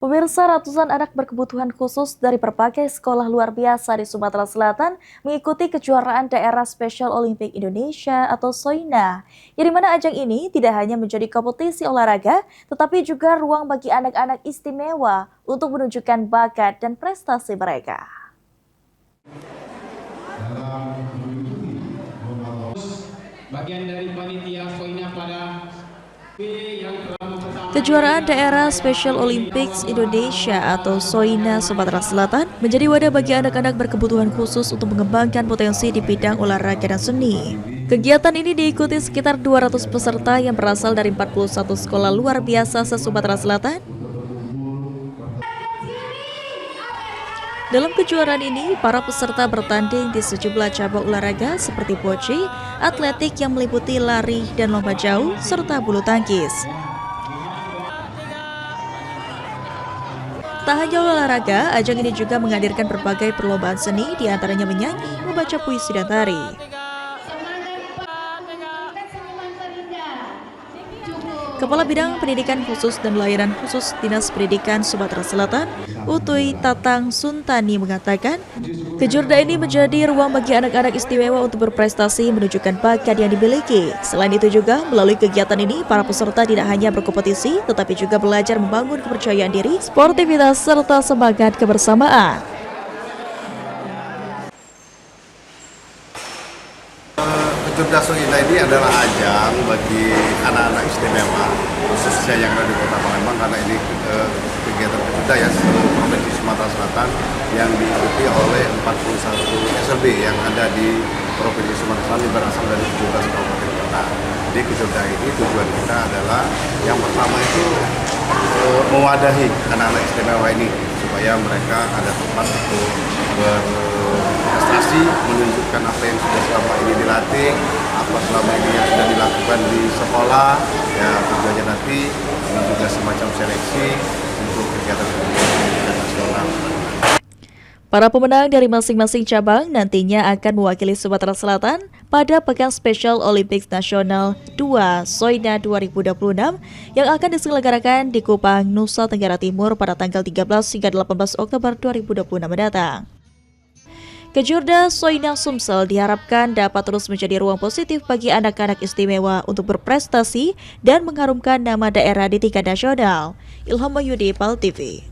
Pemirsa, ratusan anak berkebutuhan khusus dari berbagai sekolah luar biasa di Sumatera Selatan mengikuti kejuaraan daerah Special Olympic Indonesia atau SOINA. Yang di mana ajang ini tidak hanya menjadi kompetisi olahraga, tetapi juga ruang bagi anak-anak istimewa untuk menunjukkan bakat dan prestasi mereka. Bagian dari panitia SOINA pada Kejuaraan daerah Special Olympics Indonesia atau SOINA Sumatera Selatan menjadi wadah bagi anak-anak berkebutuhan khusus untuk mengembangkan potensi di bidang olahraga dan seni. Kegiatan ini diikuti sekitar 200 peserta yang berasal dari 41 sekolah luar biasa se-Sumatera Selatan. Dalam kejuaraan ini, para peserta bertanding di sejumlah cabang olahraga seperti boci, atletik yang meliputi lari dan lomba jauh, serta bulu tangkis. Tak hanya olahraga, ajang ini juga menghadirkan berbagai perlombaan seni, diantaranya menyanyi, membaca puisi, dan tari. Kepala Bidang Pendidikan Khusus dan Layanan Khusus Dinas Pendidikan Sumatera Selatan, Utuy Tatang Suntani mengatakan, kejuaraan ini menjadi ruang bagi anak-anak istimewa untuk berprestasi menunjukkan bakat yang dimiliki. Selain itu juga, melalui kegiatan ini, para peserta tidak hanya berkompetisi, tetapi juga belajar membangun kepercayaan diri, sportivitas, serta semangat kebersamaan. Kejuaraan SOINA ini adalah ajang bagi anak-anak istimewa khususnya yang ada di Kota Palembang, karena ini kegiatan kejuaraan ya seluruh provinsi Sumatera Selatan yang diikuti oleh 41 SLB yang ada di Provinsi Sumatera Selatan yang berasal dari 17 kabupaten kota. Jadi kejuaraan ini tujuan kita adalah yang pertama itu mewadahi anak-anak istimewa ini supaya mereka ada tempat untuk berprestasi, menunjukkan apa yang sudah selama ini dilatih, apa selama ini yang sudah dilakukan di sekolah, ya tujuannya nanti ini juga semacam seleksi untuk kegiatan nasional. Para pemenang dari masing-masing cabang nantinya akan mewakili Sumatera Selatan pada Pekan Special Olympics Nasional 2 SOINA 2026 yang akan diselenggarakan di Kupang, Nusa Tenggara Timur pada tanggal 13 hingga 18 Oktober 2026 mendatang. Kejuaraan SOINA Sumsel diharapkan dapat terus menjadi ruang positif bagi anak-anak istimewa untuk berprestasi dan mengharumkan nama daerah di tingkat nasional. Ilham Mahyudi, PAL TV.